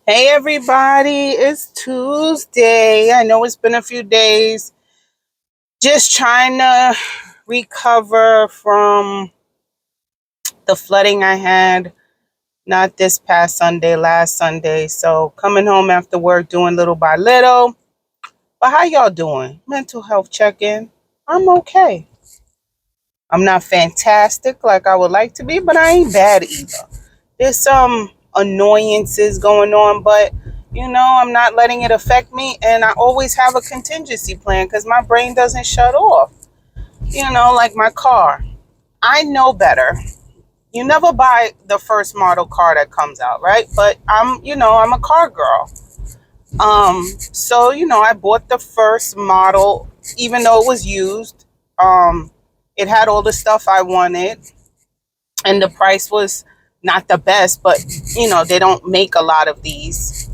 Hey everybody, it's Tuesday. I know it's been a few days. Just trying to recover from the flooding I had, not this past Sunday, last Sunday. So coming home after work, doing little by little. But how y'all doing? Mental health check-in. I'm okay. I'm not fantastic like I would like to be, but I ain't bad either. There's some annoyances going on, but I'm not letting it affect me. And I always have a contingency plan because my brain doesn't shut off. Like my car. I know better. You never buy the first model car that comes out, right? But I'm a car girl. So I bought the first model, even though it was used. It had all the stuff I wanted, and the price was not the best, but they don't make a lot of these.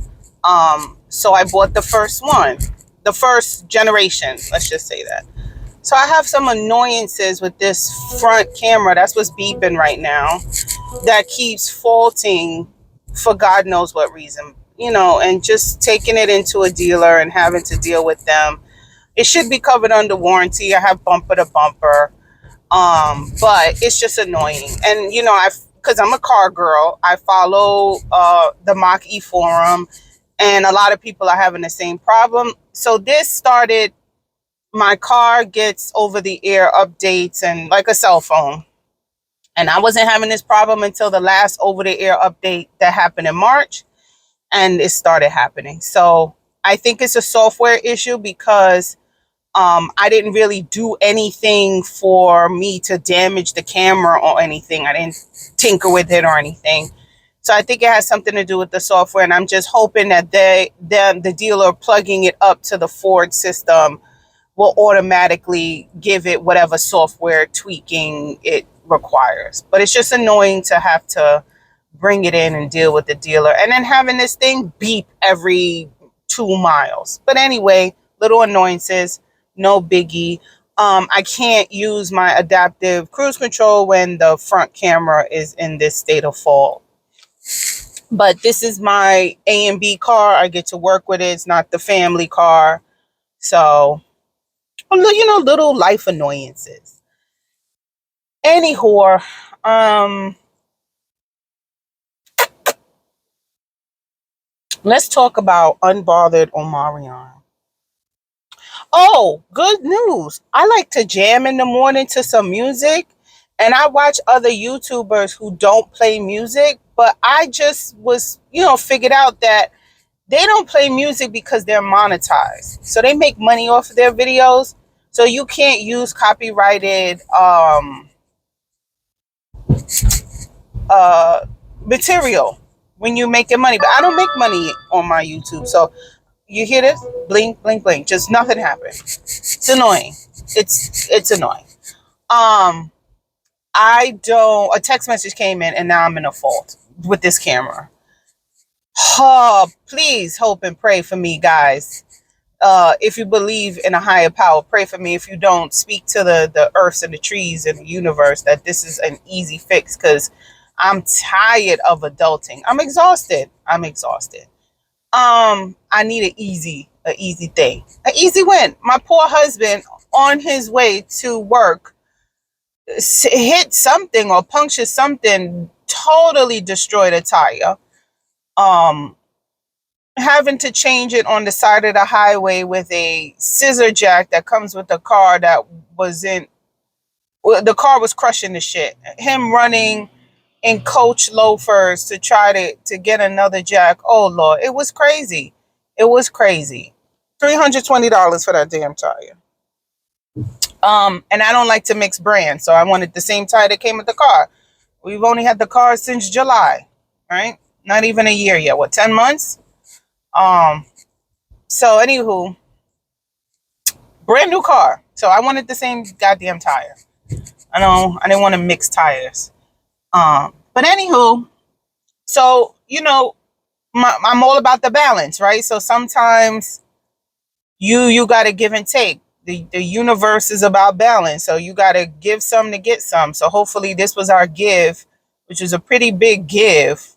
So I bought the first one, the first generation, let's just say that. So I have some annoyances with this front camera. That's what's beeping right now, that keeps faulting for God knows what reason, and just taking it into a dealer and having to deal with them. It should be covered under warranty. I have bumper to bumper. But it's just annoying. And I, because I'm a car girl, I follow the Mach E forum, and a lot of people are having the same problem. So this started, my car gets over the air updates and like a cell phone. And I wasn't having this problem until the last over the air update that happened in March, and it started happening. So I think it's a software issue because I didn't really do anything for me to damage the camera or anything. I didn't tinker with it or anything. So I think it has something to do with the software, and I'm just hoping that the dealer plugging it up to the Ford system will automatically give it whatever software tweaking it requires. But it's just annoying to have to bring it in and deal with the dealer, and then having this thing beep every 2 miles. But anyway, little annoyances, no biggie. I can't use my adaptive cruise control when the front camera is in this state of fault. But this is my A and B car. I get to work with it. It's not the family car. So, little life annoyances. Anyhow, let's talk about unbothered Omarion. Oh, good news. I like to jam in the morning to some music, and I watch other YouTubers who don't play music, but I just was, figured out that they don't play music because they're monetized. So they make money off of their videos. So you can't use copyrighted uh material when you're making money. But I don't make money on my YouTube. So you hear this? Blink, blink, blink. Just nothing happened. It's annoying. It's annoying. Um, I don't. A text message came in, and now I'm in a fault with this camera. Oh, please hope and pray for me, guys. If you believe in a higher power, pray for me. If you don't, speak to the earths and the trees and the universe that this is an easy fix, because I'm tired of adulting. I'm exhausted. I need an easy thing, an easy win. My poor husband, on his way to work, hit something or punctured something, totally destroyed a tire. Um, Having to change it on the side of the highway with a scissor jack that comes with the car that wasn't. Well, the car was crushing the shit. Him running in coach loafers to try to get another jack. Oh Lord, it was crazy. It was crazy. $320 for that damn tire. And I don't like to mix brands, so I wanted the same tire that came with the car. We've only had the car since July, right? Not even a year yet. What, 10 months? Um, so anywho, brand new car. So I wanted the same goddamn tire. I know I didn't want to mix tires. But anywho, so I'm all about the balance, right? So sometimes you got to give and take. The universe is about balance, so you got to give some to get some. So hopefully this was our give, which is a pretty big give.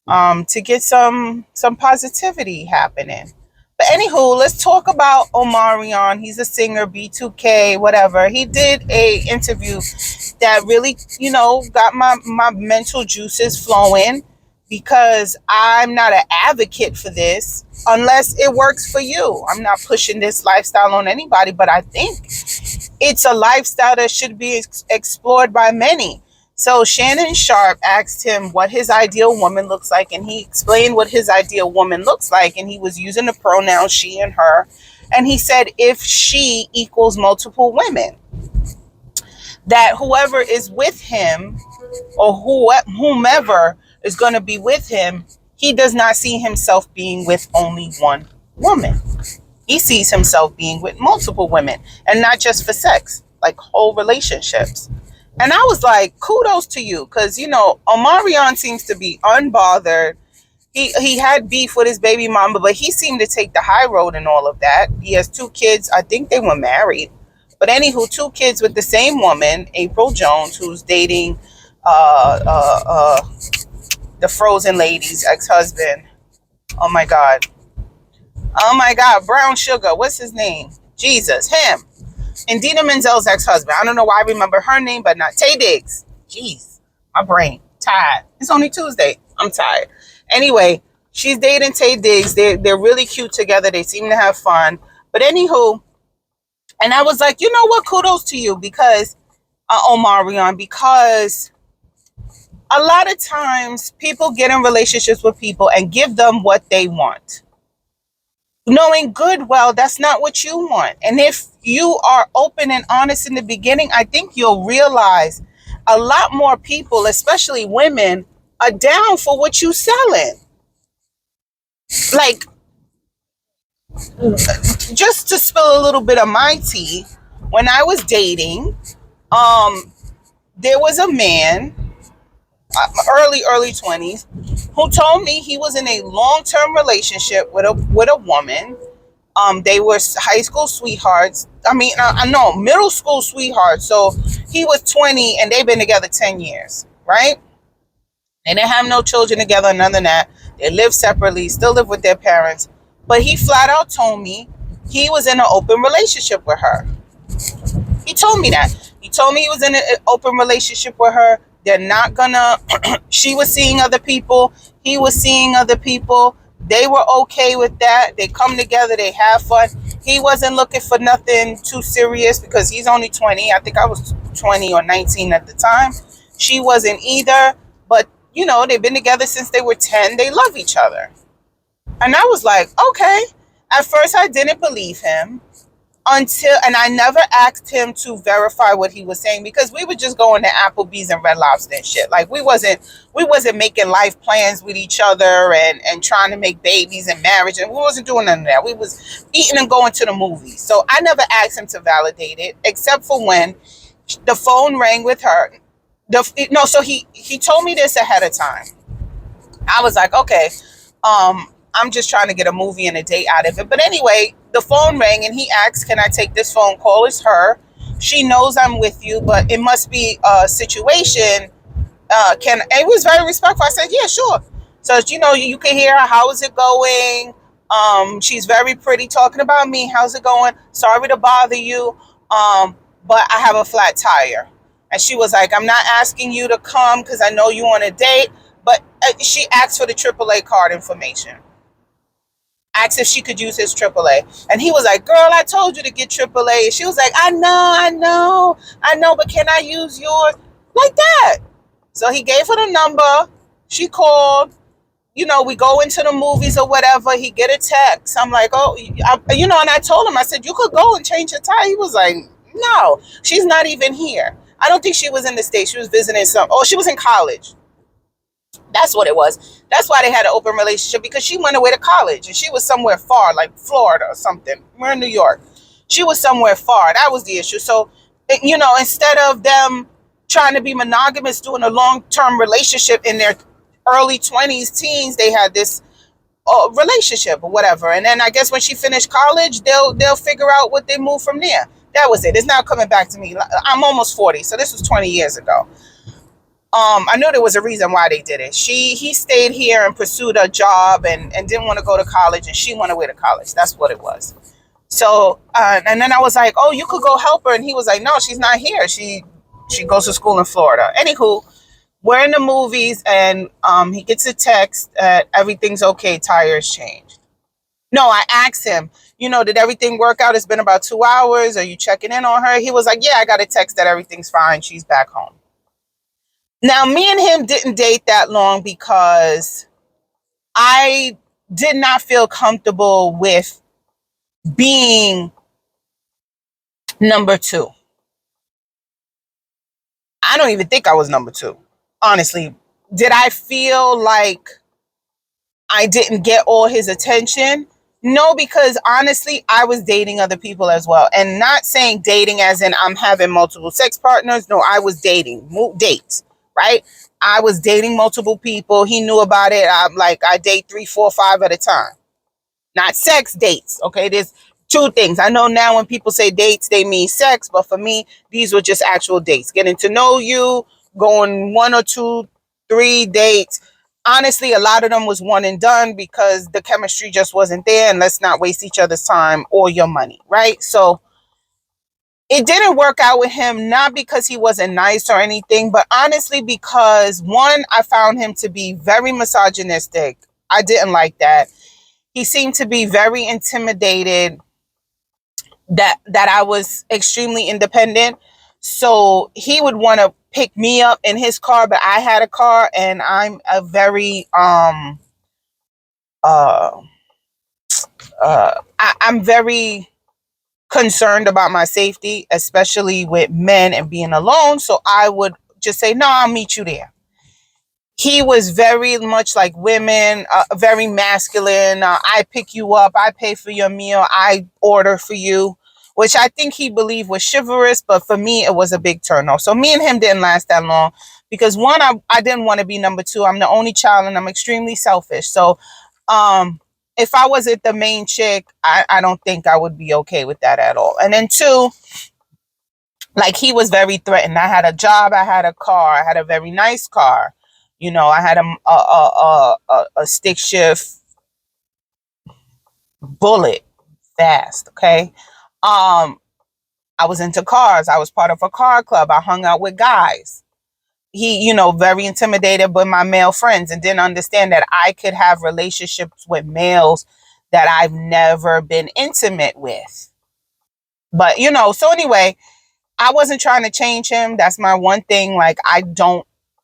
to get some positivity happening. But anywho, let's talk about Omarion. He's a singer, B2K, whatever. He did a interview that really, got my mental juices flowing, because I'm not an advocate for this unless it works for you. I'm not pushing this lifestyle on anybody, but I think it's a lifestyle that should be explored by many. So Shannon Sharp asked him what his ideal woman looks like, and he explained what his ideal woman looks like, and he was using the pronouns she and her. And he said if she equals multiple women, that whoever is with him, or whomever is going to be with him, he does not see himself being with only one woman. He sees himself being with multiple women, and not just for sex, like whole relationships. And I was like, kudos to you, because Omarion seems to be unbothered. He had beef with his baby mama, but he seemed to take the high road in all of that. He has 2 kids. I think they were married. But anywho, 2 kids with the same woman, April Jones, who's dating the Frozen Lady's ex-husband. Oh my God. Oh my God. Brown Sugar. What's his name? Jesus. Him. And Dina Menzel's ex-husband. I don't know why I remember her name, but not Tay Diggs. Jeez. My brain. Tired. It's only Tuesday. I'm tired. Anyway, she's dating Tay Diggs. They're really cute together. They seem to have fun. But anywho, and I was like, you know what? Kudos to you, because Omarion, because a lot of times people get in relationships with people and give them what they want, knowing good well that's not what you want. And if you are open and honest in the beginning, I think you'll realize a lot more people, especially women, are down for what you selling. Like, just to spill a little bit of my tea, when I was dating, there was a man, early 20s, who told me he was in a long-term relationship with a woman. They were high school sweethearts. I know, middle school sweethearts. So he was 20 and they've been together 10 years, right? They didn't have no children together, none of that. They live separately, still live with their parents. But he flat out told me he was in an open relationship with her. He told me that. He told me he was in an open relationship with her. They're not gonna, she was seeing other people. He was seeing other people. They were okay with that. They come together. They have fun. He wasn't looking for nothing too serious, because he's only 20. I think I was 20 or 19 at the time. She wasn't either. But, they've been together since they were 10. They love each other. And I was like, okay. At first, I didn't believe him. And I never asked him to verify what he was saying, because we were just going to Applebee's and Red Lobster and shit. Like, we wasn't making life plans with each other and trying to make babies and marriage, and we wasn't doing none of that. We was eating and going to the movies. So I never asked him to validate it, except for when the phone rang with her. So he told me this ahead of time. I was like, okay, I'm just trying to get a movie and a date out of it. But anyway, the phone rang and he asked, can I take this phone call? It's her. She knows I'm with you, but it must be a situation. It was very respectful. I said, yeah, sure. So, you can hear her. How is it going? She's very pretty, talking about me. How's it going? Sorry to bother you. But I have a flat tire. And she was like, I'm not asking you to come because I know you on a date. But she asked for the AAA card information. Asked if she could use his AAA. And he was like, girl, I told you to get AAA. And she was like, I know, but can I use yours? Like that. So he gave her the number. She called. We go into the movies or whatever. He get a text. I'm like, oh, and I told him, I said, you could go and change your tire. He was like, no, she's not even here. I don't think she was in the States. She was visiting she was in college. That's what it was. That's why they had an open relationship, because she went away to college and she was somewhere far, like Florida or something. We're in New York. She was somewhere far. That was the issue. So, instead of them trying to be monogamous, doing a long-term relationship in their early 20s, teens, they had this relationship or whatever. And then I guess when she finished college, they'll figure out what they move from there. That was it. It's not coming back to me. I'm almost 40, so this was 20 years ago. I knew there was a reason why they did it. He stayed here and pursued a job and didn't want to go to college, and she went away to college. That's what it was. So and then I was like, oh, you could go help her, and he was like, no, she's not here. She goes to school in Florida. Anywho, we're in the movies, and he gets a text that everything's okay, tires changed. No, I asked him, did everything work out? It's been about 2 hours. Are you checking in on her? He was like, yeah, I got a text that everything's fine. She's back home. Now, me and him didn't date that long because I did not feel comfortable with being number two. I don't even think I was number two. Honestly, did I feel like I didn't get all his attention? No, because honestly, I was dating other people as well. And not saying dating as in I'm having multiple sex partners. No, I was dating, dates, right? I was dating multiple people. He knew about it. I'm like, I date 3, 4, 5 at a time. Not sex dates. Okay, there's two things. I know now when people say dates, they mean sex, but for me, these were just actual dates. Getting to know you, going 1 or 2, 3 dates. Honestly, a lot of them was one and done because the chemistry just wasn't there, and let's not waste each other's time or your money, right? So it didn't work out with him, not because he wasn't nice or anything, but honestly because one, I found him to be very misogynistic. I didn't like that. He seemed to be very intimidated that I was extremely independent. So he would want to pick me up in his car, but I had a car, and I'm a very uh I'm very concerned about my safety, especially with men and being alone. So I would just say, no, I'll meet you there. He was very much like women, very masculine. I pick you up, I pay for your meal, I order for you, which I think he believed was chivalrous, but for me, it was a big turnoff. So me and him didn't last that long because one, I didn't want to be number two. I'm the only child, and I'm extremely selfish. So if I wasn't the main chick, I don't think I would be okay with that at all. And then two, like he was very threatened. I had a job, I had a car, I had a very nice car. I had a stick shift bullet fast. Okay. I was into cars. I was part of a car club. I hung out with guys. He, very intimidated by my male friends and didn't understand that I could have relationships with males that I've never been intimate with. But, so anyway, I wasn't trying to change him. That's my one thing. Like,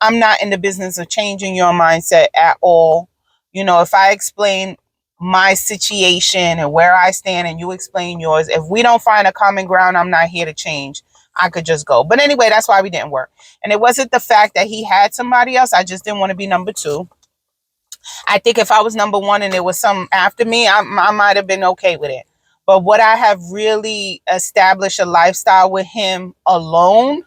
I'm not in the business of changing your mindset at all. If I explain my situation and where I stand and you explain yours, if we don't find a common ground, I'm not here to change. I could just go. But anyway, that's why we didn't work. And it wasn't the fact that he had somebody else. I just didn't want to be number two. I think if I was number one and there was some after me, I might have been okay with it. But would I have really established a lifestyle with him alone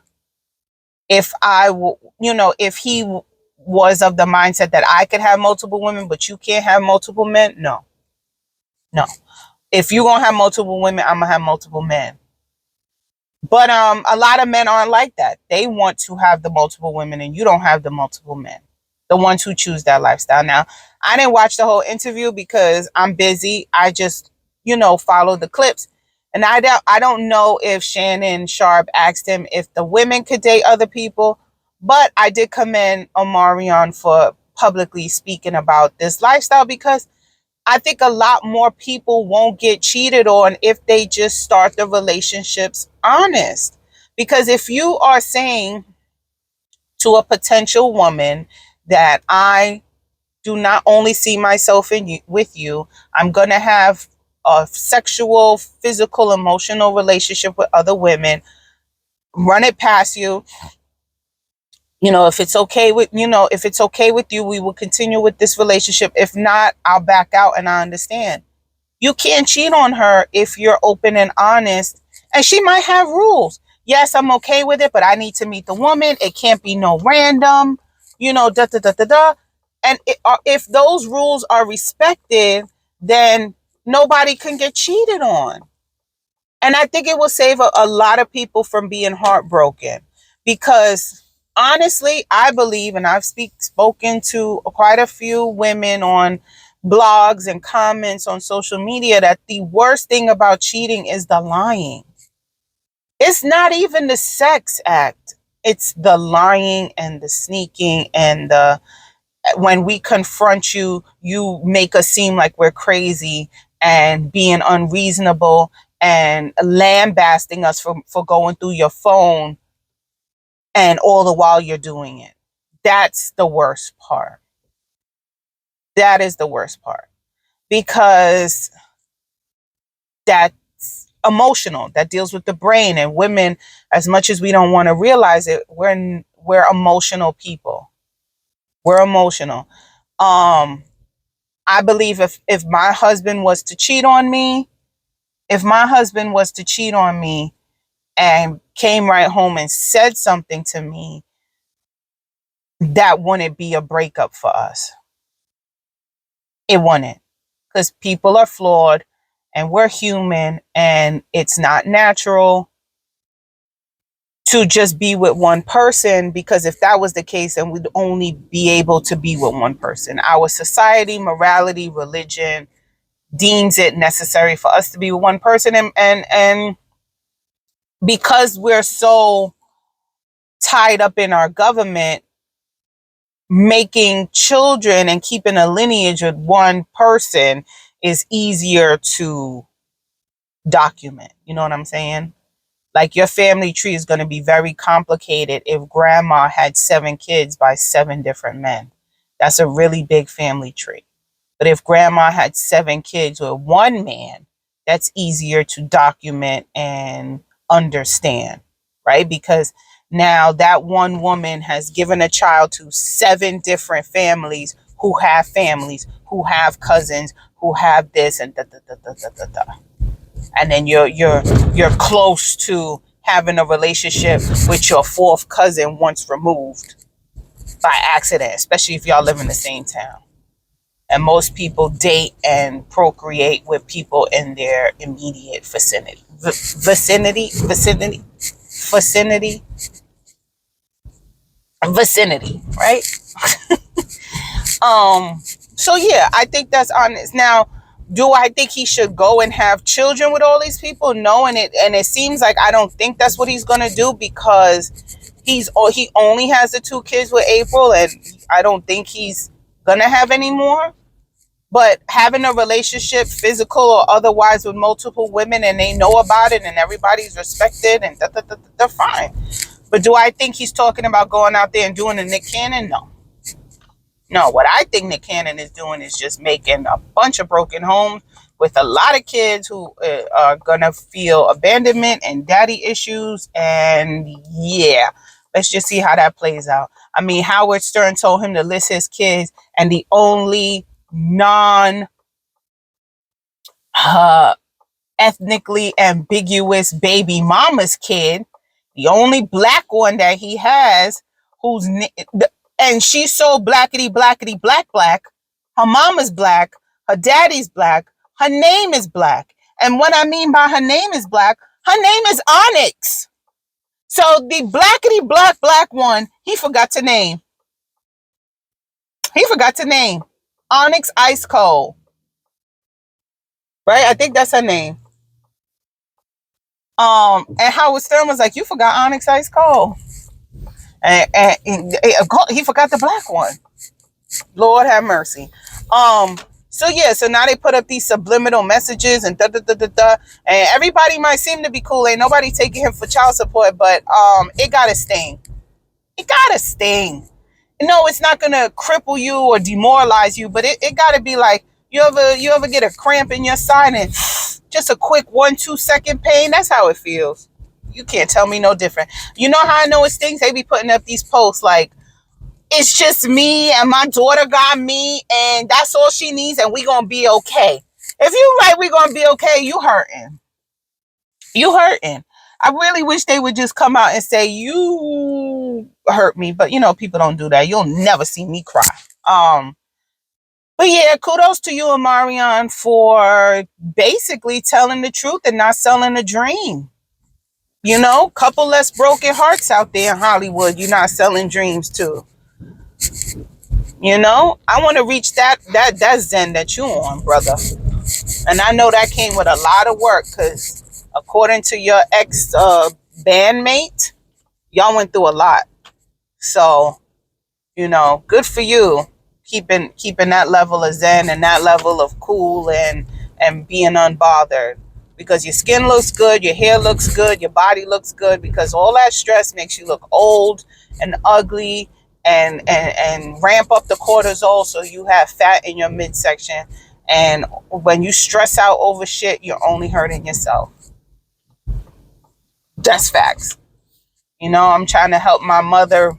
if if he was of the mindset that I could have multiple women, but you can't have multiple men? No, no. If you're going to have multiple women, I'm going to have multiple men. But a lot of men aren't like that. They want to have the multiple women, and you don't have the multiple men. The ones who choose that lifestyle. Now, I didn't watch the whole interview because I'm busy. I just, follow the clips. And I don't know if Shannon Sharp asked him if the women could date other people, but I did commend Omarion for publicly speaking about this lifestyle because I think a lot more people won't get cheated on if they just start the relationships honest. Because if you are saying to a potential woman that I do not only see myself with you, I'm going to have a sexual, physical, emotional relationship with other women, run it past you. If it's okay with you, we will continue with this relationship. If not, I'll back out, and I understand. You can't cheat on her if you're open and honest. And she might have rules. Yes, I'm okay with it, but I need to meet the woman. It can't be no random, da da da da da. And if those rules are respected, then nobody can get cheated on. And I think it will save a lot of people from being heartbroken because honestly, I believe, and I've spoken to quite a few women on blogs and comments on social media, that the worst thing about cheating is the lying. It's not even the sex act. It's the lying and the sneaking and the when we confront you, you make us seem like we're crazy and being unreasonable and lambasting us for going through your phone, and all the while you're doing it. That's the worst part. That is the worst part, because that's emotional. That deals with the brain, and women, as much as we don't want to realize it, we're emotional people. We're emotional. Um I believe if my husband was to cheat on me, if my husband was to cheat on me and came right home and said something to me, that wouldn't be a breakup for us. It wouldn't, because people are flawed and we're human, and it's not natural to just be with one person, because if that was the case, then we'd only be able to be with one person. Our society, morality, religion deems it necessary for us to be with one person, and because we're so tied up in our government, making children and keeping a lineage with one person is easier to document. You know what I'm saying? Like, your family tree is going to be very complicated if grandma had 7 kids by 7 different men. That's a really big family tree. But if grandma had 7 kids with one man, that's easier to document and understand, right? Because now that one woman has given a child to 7 different families who have cousins, who have this and da da da da da da da. And then you're close to having a relationship with your fourth cousin once removed by accident, especially if y'all live in the same town. And most people date and procreate with people in their immediate vicinity. Vicinity, vicinity, right? So yeah, I think that's honest. Now, do I think he should go and have children with all these people? No, and it seems like I don't think that's what he's gonna do, because he only has the 2 kids with April, and I don't think he's gonna have any more. But having a relationship, physical or otherwise, with multiple women, and they know about it, and everybody's respected, and they're fine. But do I think he's talking about going out there and doing a Nick Cannon? No. No, what I think Nick Cannon is doing is just making a bunch of broken homes with a lot of kids who are going to feel abandonment and daddy issues. And yeah, let's just see how that plays out. I mean, Howard Stern told him to list his kids, and the only non uh, ethnically ambiguous baby mama's kid, the only black one that he has, who's and she's so blackety blackety black. Her mama's black, her daddy's black, her name is black. And what I mean by her name is black, her name is Onyx. So the blackety black one, he forgot to name. He forgot to name Onyx Ice Cold. Right? I think that's her name. And Howard Stern was like, "You forgot Onyx Ice Cold," and he forgot the black one. Lord have mercy. So yeah, so now they put up these subliminal messages and da da da da da, and everybody might seem to be cool. Ain't nobody taking him for child support, but it gotta sting. It gotta sting. No, it's not gonna cripple you or demoralize you, but it gotta be like, you ever get a cramp in your side and just a quick 1-2 second pain. That's how it feels. You can't tell me no different. You know how I know it stings? They be putting up these posts like, it's just me and my daughter got me, and that's all she needs, and we gonna be okay. If you right, we gonna be okay, you hurting. You hurting. I really wish they would just come out and say, you hurt me, but people don't do that. You'll never see me cry. But yeah, kudos to you, Omarion, for basically telling the truth and not selling a dream. You know, couple less broken hearts out there in Hollywood. You're not selling dreams to. You know, I want to reach that zen that you on, brother. And I know that came with a lot of work because according to your ex bandmate, y'all went through a lot. So, you know, good for you keeping that level of zen and that level of cool and being unbothered, because your skin looks good, your hair looks good, your body looks good, because all that stress makes you look old and ugly and ramp up the cortisol, so you have fat in your midsection. And when you stress out over shit, you're only hurting yourself. That's facts. You know, I'm trying to help my mother.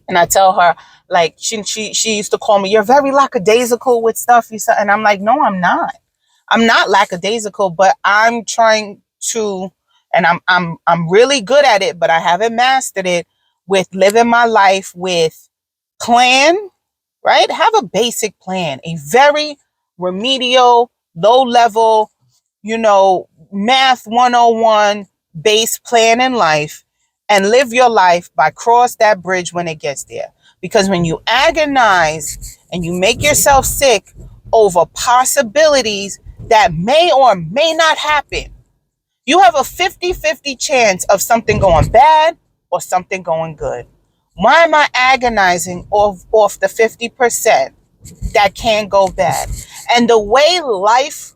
And I tell her, like, she used to call me, "You're very lackadaisical with stuff." You said, and I'm like, "No, I'm not. I'm not lackadaisical, but I'm trying to, and I'm really good at it, but I haven't mastered it with living my life with plan, right? Have a basic plan, a very remedial, low level, you know, math 101 base plan in life, and live your life by cross that bridge when it gets there. Because when you agonize and you make yourself sick over possibilities that may or may not happen, you have a 50-50 chance of something going bad or something going good. Why am I agonizing off the 50% that can go bad? And the way life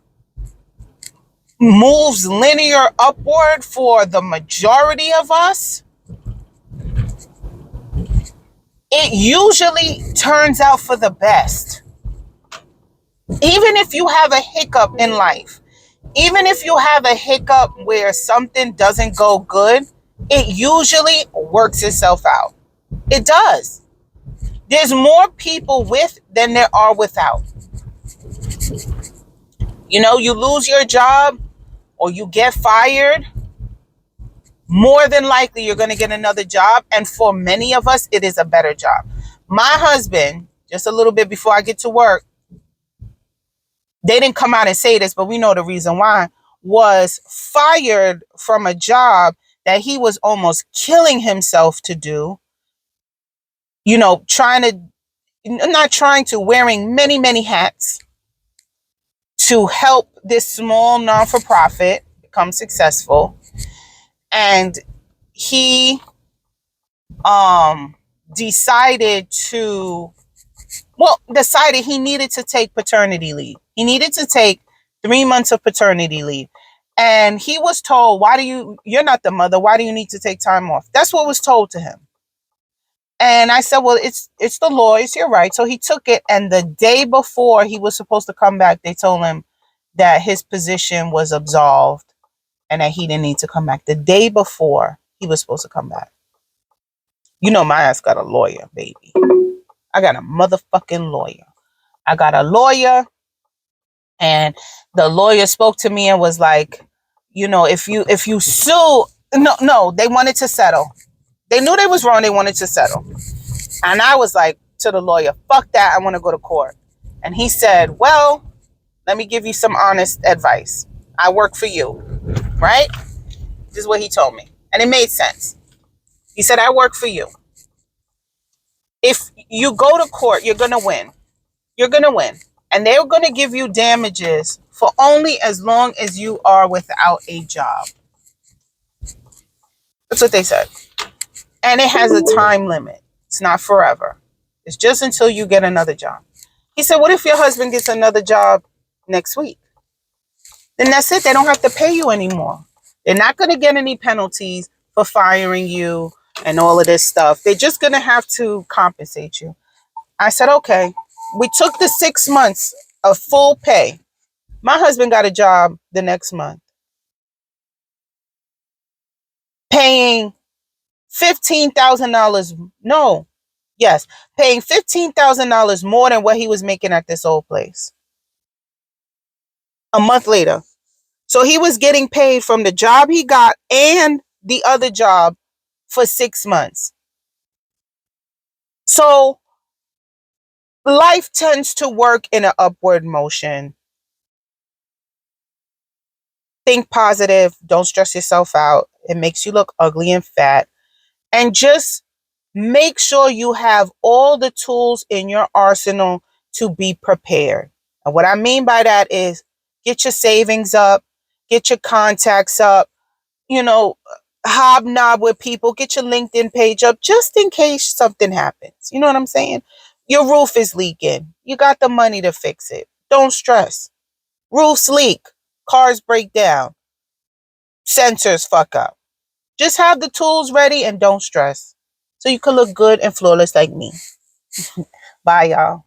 moves linear upward for the majority of us, it usually turns out for the best. Even if you have a hiccup in life, even if you have a hiccup where something doesn't go good, it usually works itself out. It does. There's more people with than there are without. You know, you lose your job or you get fired, more than likely you're going to get another job. And for many of us, it is a better job. My husband, just a little bit before I get to work, they didn't come out and say this, but we know the reason why, was fired from a job that he was almost killing himself to do. You know, not trying to, wearing many, many hats to help this small non-for-profit become successful. And he decided to, well, decided he needed to take paternity leave. He needed to take 3 months of paternity leave. And he was told, you're not the mother, why do you need to take time off? That's what was told to him. And I said, well, it's the law, it's your right. So he took it. And the day before he was supposed to come back, they told him that his position was absolved and that he didn't need to come back. The day before he was supposed to come back. You know, my ass got a lawyer, baby. I got a motherfucking lawyer. I got a lawyer, and the lawyer spoke to me and was like, you know, if you sue, no, they wanted to settle. They knew they was wrong. They wanted to settle. And I was like to the lawyer, fuck that. I want to go to court. And he said, well, let me give you some honest advice. I work for you, right? This is what he told me. And it made sense. He said, I work for you. If you go to court, you're going to win. You're going to win. And they're going to give you damages for only as long as you are without a job. That's what they said. And it has a time limit. It's not forever. It's just until you get another job. He said, what if your husband gets another job next week? Then that's it. They don't have to pay you anymore. They're not going to get any penalties for firing you and all of this stuff. They're just going to have to compensate you. I said, okay. We took the 6 months of full pay. My husband got a job the next month, paying $15,000. No, yes, paying $15,000 more than what he was making at this old place. A month later. So he was getting paid from the job he got and the other job for 6 months. So life tends to work in an upward motion. Think positive. Don't stress yourself out. It makes you look ugly and fat. And just make sure you have all the tools in your arsenal to be prepared. And what I mean by that is get your savings up, get your contacts up, you know, hobnob with people, get your LinkedIn page up just in case something happens. You know what I'm saying? Your roof is leaking. You got the money to fix it. Don't stress. Roofs leak, cars break down, sensors fuck up. Just have the tools ready and don't stress. So you can look good and flawless like me. Bye, y'all.